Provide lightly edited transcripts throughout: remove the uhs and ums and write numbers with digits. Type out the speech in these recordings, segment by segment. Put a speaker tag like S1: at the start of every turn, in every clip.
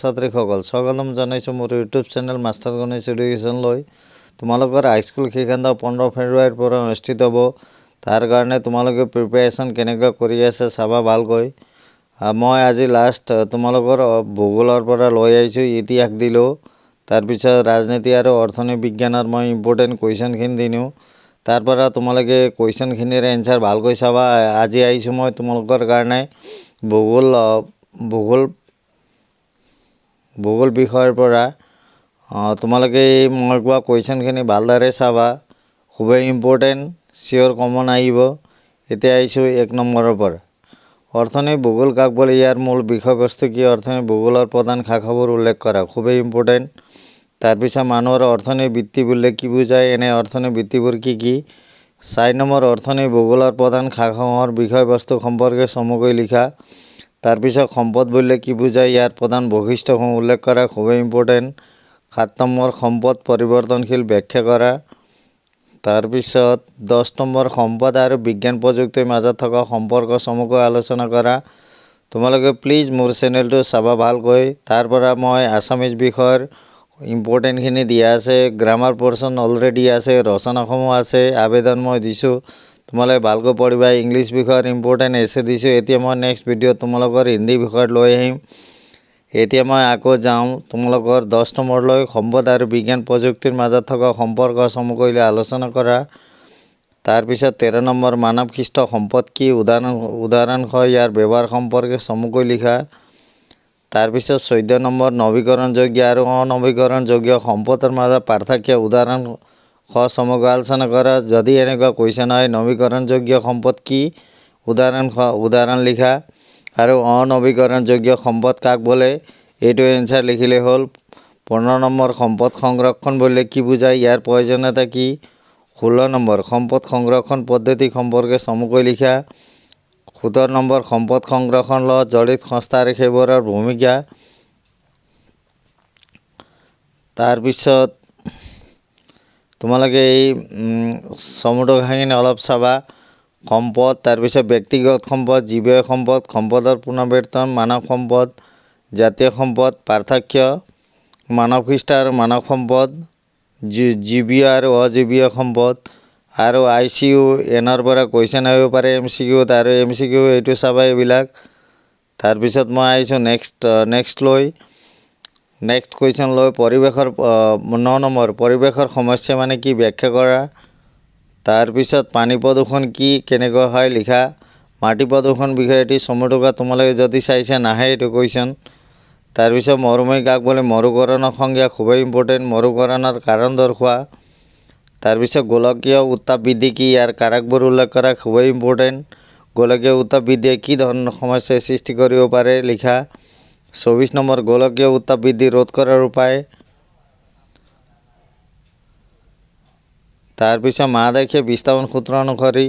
S1: ছাত্ৰীসকল স্বাগতম জনাইছোঁ মোৰ ইউটিউব চেনেল মাষ্টাৰ গণেশ এডুকেশ্যনলৈ। তোমালোকৰ হাইস্কুল শিক্ষান্ত 15 ফেব্ৰুৱাৰীৰ পৰা অনুষ্ঠিত হ'ব। তাৰ কাৰণে তোমালোকে প্ৰিপেৰেশ্যন কেনেকৈ কৰি আছে চাবা ভালকৈ। মই আজি লাষ্ট তোমালোকৰ ভূগোলৰ পৰা লৈ আহিছোঁ, ইতিহাস দিলোঁ, তাৰপিছত ৰাজনীতি আৰু অৰ্থনীতি বিজ্ঞানৰ মই ইম্পৰ্টেণ্ট কুৱেশ্যনখিনি দিলোঁ। তাৰ পৰা তোমালোকে কুৱেশ্যনখিনিৰ এনচাৰ ভালকৈ চাবা। আজি আহিছোঁ মই তোমালোকৰ কাৰণে ভূগোল বিষয়ৰ পৰা। তোমালোকে মই কোৱা কুৱেশ্যনখিনি ভালদৰে চাবা, খুবেই ইম্পৰ্টেণ্ট, চিয়'ৰ কমন আহিব। এতিয়া আহিছোঁ 1 নম্বৰৰ পৰা। অৰ্থনীতি ভূগোল কাক বোলে, ইয়াৰ মূল বিষয়বস্তু কি, অৰ্থনীতি ভূগোলৰ প্ৰধান শাখাবোৰ উল্লেখ কৰা, খুবেই ইম্পৰ্টেণ্ট। তাৰপিছত মানুহৰ অৰ্থনীতি বৃত্তি বুলিলে কি বুজায়, এনে অৰ্থনীতি বৃত্তিবোৰ কি কি। 4 নম্বৰ অৰ্থনীতি ভূগোলৰ প্ৰধান শাখাসমূহৰ বিষয়বস্তু সম্পৰ্কে চমুকৈ লিখা। তাৰপিছত সম্পদ বুলিলে কি বুজায়, ইয়াৰ প্ৰধান বৈশিষ্ট্যসমূহ উল্লেখ কৰা, খুবেই ইম্পৰ্টেণ্ট। 7 নম্বৰ সম্পদ পৰিৱৰ্তনশীল ব্যাখ্যা কৰা। তাৰপিছত 10 নম্বৰ সম্পদ আৰু বিজ্ঞান প্ৰযুক্তিৰ মাজত থকা সম্পৰ্ক চমুকৈ আলোচনা কৰা। তোমালোকে প্লিজ মোৰ চেনেলটো চাবা ভালকৈ। তাৰ পৰা মই আছামিজ বিষয়ৰ ইম্পৰ্টেণ্টখিনি দিয়া আছে, গ্ৰামাৰ পৰ্চন অলৰেডি আছে, ৰচনাসমূহ আছে, আবেদন মই দিছোঁ, তোমালোকে ভালকৈ পঢ়িবা। ইংলিছ বিষয়ৰ ইম্পৰ্টেণ্ট এছে দিছোঁ। এতিয়া মই নেক্সট ভিডিঅ'ত তোমালোকৰ হিন্দী বিষয়ত লৈ আহিম। এতিয়া মই আকৌ যাওঁ তোমালোকৰ 10 নম্বৰলৈ, সম্পদ আৰু বিজ্ঞান প্ৰযুক্তিৰ মাজত থকা সম্পৰ্ক চমুকৈ আলোচনা কৰা। তাৰপিছত 13 নম্বৰ মানৱসৃষ্ট সম্পদ কি, উদাহৰণসহ ইয়াৰ ব্যৱহাৰ সম্পৰ্কে চমুকৈ লিখা। তাৰপিছত 14 নম্বৰ নৱীকৰণযোগ্য আৰু অনৱীকৰণযোগ্য সম্পদৰ মাজত পাৰ্থক্য, উদাহৰণসহ চমুকৈ আলোচনা কৰা। যদি এনেকুৱা কুৱেশ্যন হয়, নৱীকৰণযোগ্য সম্পদ কি, উদাহৰণ লিখা। আৰু অনৱীকৰণযোগ্য সম্পদ কাক বোলে, এইটো এনচাৰ লিখিলে হ'ল। 15 নম্বৰ সম্পদ সংৰক্ষণ বুলিলে কি বুজায়, ইয়াৰ প্ৰয়োজনীয়তা কি। 16 নম্বৰ সম্পদ সংৰক্ষণ পদ্ধতি সম্পৰ্কে চমুকৈ লিখা। 17 নম্বৰ সম্পদ সংৰক্ষণৰ লগত জড়িত সংস্থা আৰু সেইবোৰৰ ভূমিকা। তাৰপিছত তোমালোকে এই চমুটোখিনি অলপ চাবা। সম্পদ, তাৰপিছত ব্যক্তিগত সম্পদ, জীৱিক সম্পদ, সম্পদৰ পুনৰ্বিতৰণ, মানৱ সম্পদ, জাতীয় সম্পদ, পাৰ্থক্য, মানৱসৃষ্ট আৰু মানৱ সম্পদ, জীৱীয় আৰু অজীৱীয় সম্পদ। আৰু ICU এনৰ পৰা কুৱেশ্যন আহিব পাৰে MCQত, আৰু MCQ এইটো চাবা এইবিলাক। তাৰপিছত মই আহিছোঁ নেক্সট কুৱেশ্যন লৈ, পৰিৱেশৰ 9 নম্বৰ পৰিৱেশৰ সমস্যা মানে কি ব্যাখ্যা কৰা। তাৰপিছত পানী প্ৰদূষণ কি, কেনেকৈ হয় লিখা। মাটি প্ৰদূষণ বিষয়টি চমুটোকা তোমালোকে যদি চাইছে নাহে এইটো কুৱেশ্যন। তাৰপিছত মৰুভূমি কাক বোলে, মৰুকৰণৰ সংজ্ঞা, খুবেই ইম্পৰ্টেণ্ট, মৰুকৰণৰ কাৰণ দৰ্শোৱা। তাৰপিছত গোলকীয় উত্তাপ বৃদ্ধি কি, ইয়াৰ কাৰকবোৰ উল্লেখ কৰা, খুবেই ইম্পৰ্টেণ্ট। গোলকীয় উত্তাপ বৃদ্ধিয়ে কি ধৰণৰ সমস্যাৰ সৃষ্টি কৰিব পাৰে লিখা। 24 নম্বৰ গোলকীয় উত্তাপ বৃদ্ধি ৰোধ কৰাৰ উপায়। তাৰপিছত মহাদেশীয় বিস্তাপন সূত্ৰ অনুসৰি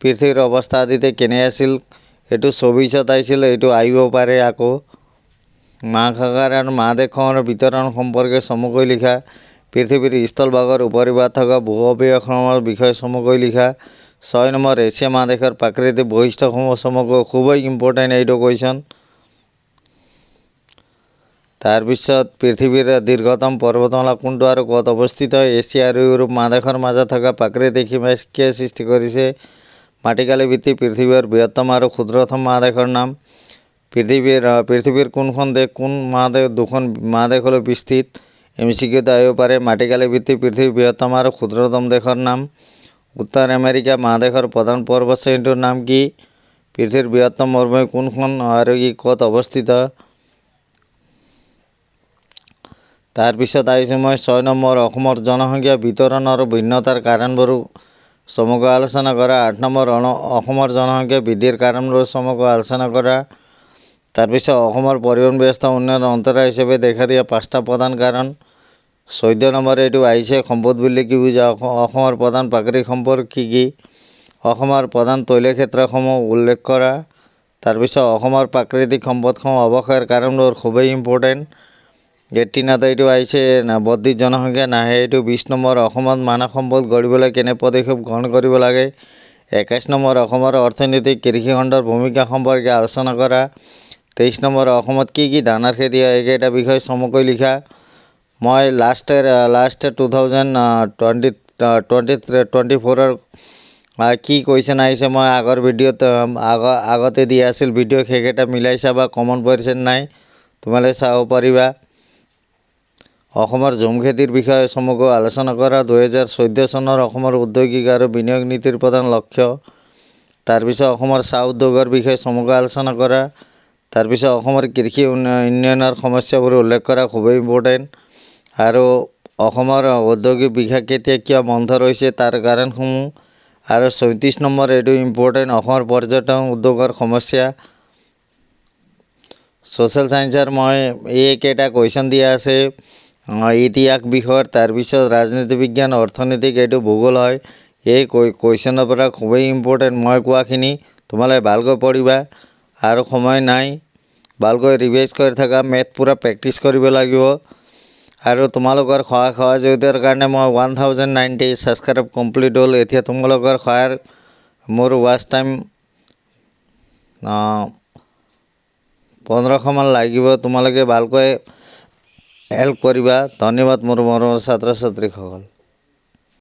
S1: পৃথিৱীৰ অৱস্থা আদিতে কেনে আছিল, এইটো 24ত আহিছিল, এইটো আহিব পাৰে আকৌ। মহাসাগৰ আৰু মহাদেশসমূহৰ বিতৰণ সম্পৰ্কে চমুকৈ লিখা। পৃথিৱীৰ স্থলভাগৰ উপৰিভাগত থকা ভূ-অৱক্ষয়সমূহৰ বিষয়ে চমুকৈ লিখা। 6 নম্বৰ এছিয়া মহাদেশৰ প্ৰাকৃতিক বৈশিষ্ট্যসমূহ চমুকৈ, খুবেই ইম্পৰ্টেণ্ট এইটো কুৱেশ্যন। তাৰপিছত পৃথিৱীৰ দীৰ্ঘতম পৰ্বতমালা কোনটো আৰু ক'ত অৱস্থিত, এছিয়া আৰু ইউৰোপ মহাদেশৰ মাজত থকা প্ৰাকৃতিক সীমাই কিয় সৃষ্টি কৰিছে। মাটিকালি ভিত্তি পৃথিৱীৰ বৃহত্তম আৰু ক্ষুদ্ৰতম মহাদেশৰ নাম। পৃথিৱীৰ কোনখন দেশ কোন মহাদেশ দুখন মহাদেশলৈ বিস্তৃত, MCQত আহিব পাৰে। মাটিকালি ভিত্তি পৃথিৱীৰ বৃহত্তম আৰু ক্ষুদ্ৰতম দেশৰ নাম। উত্তৰ আমেৰিকা মহাদেশৰ প্ৰধান পৰ্বত শ্ৰেণীটোৰ নাম কি। পৃথিৱীৰ বৃহত্তম মৰুভূমি কোনখন আৰু ই ক'ত অৱস্থিত। তাৰপিছত আহিছোঁ মই 6 নম্বৰ অসমৰ জনসংখ্যা বিতৰণ আৰু ভিন্নতাৰ কাৰণবোৰ চমুকৈ আলোচনা কৰা। 8 নম্বৰ অসমৰ জনসংখ্যা বৃদ্ধিৰ কাৰণবোৰ চমুকৈ আলোচনা কৰা। তাৰপিছত অসমৰ পৰিবহণ ব্যৱস্থা উন্নয়নৰ অন্তৰায় হিচাপে দেখা দিয়া 5টা প্ৰধান কাৰণ। 14 নম্বৰ এইটো আহিছে, সম্পদ বুলিলে কি বুজা, অসমৰ প্ৰধান প্ৰাকৃতিক সম্পদ কি কি। অসমৰ প্ৰধান তৈলক্ষেত্ৰসমূহ উল্লেখ কৰা। তাৰপিছত অসমৰ প্ৰাকৃতিক সম্পদসমূহ অৱক্ষয়ৰ কাৰণবোৰ খুবেই ইম্পৰ্টেণ্ট। 18ত এইটো আহিছে, বৰ্ধিত জনসংখ্যা নাহে, এইটো 20 নম্বৰ অসমত মানৱ সম্পদ গঢ়িবলৈ কেনে পদক্ষেপ গ্ৰহণ কৰিব লাগে। 21 নম্বৰ অসমৰ অৰ্থনীতিক কৃষিখণ্ডৰ ভূমিকা সম্পৰ্কে আলোচনা কৰা। 23 নম্বৰ অসমত কি ধানৰ খেতি হয় এইকেইটা বিষয় চমুকৈ লিখা। মই লাষ্ট 2024 কি কুৱেশ্যন আহিছে মই আগৰ ভিডিঅ'ত আগতে দিয়া আছিল ভিডিঅ' সেইকেইটা মিলাই চাবা কমন পৰিছে নাই তোমালোকে চাব পাৰিবা। অসমৰ ঝুম খেতিৰ বিষয়ে চমুকৈ আলোচনা কৰা। 2014 চনৰ অসমৰ ঔদ্যোগিক আৰু বিনিয়োগ নীতিৰ প্ৰধান লক্ষ্য। তাৰপিছত অসমৰ চাহ উদ্যোগৰ বিষয়ে চমুকৈ আলোচনা কৰা। তাৰপিছত অসমৰ কৃষি উন্নয়নৰ সমস্যাবোৰ উল্লেখ কৰা, খুবেই ইম্পৰ্টেণ্ট। আৰু অসমৰ ঔদ্যোগিক বিকাশ কেতিয়া কিয় বন্ধ ৰৈছে তাৰ কাৰণসমূহ। আৰু 34 নম্বৰ এইটো ইম্পৰ্টেণ্ট, অসমৰ পৰ্যটন উদ্যোগৰ সমস্যা। ছ'চিয়েল ছায়েন্সৰ মই এইকেইটা কুৱেশ্যন দিয়া আছে ইতিহাস বিষয়ৰ, তাৰপিছত ৰাজনীতি বিজ্ঞান, অৰ্থনৈতিক, এইটো ভূগোল হয়। এই কুৱেশ্যনৰ পৰা খুবেই ইম্পৰ্টেণ্ট। মই কোৱাখিনি তোমালোকে ভালকৈ পঢ়িবা আৰু সময় নাই, ভালকৈ ৰিভাইজ কৰি থাকা, মেথ পূৰা প্ৰেক্টিছ কৰিব লাগিব। আৰু তোমালোকৰ সহযোগিতাৰ কাৰণে মই 1090 ছাবস্ক্ৰাইব কমপ্লিট হ'ল। এতিয়া তোমালোকৰ সহায়ৰ মোৰ ৱাচ টাইম 1500 মান লাগিব। তোমালোকে ভালকৈ হেল্প কৰিবা। ধন্যবাদ মোৰ মৰমৰ ছাত্ৰ ছাত্ৰীসকল।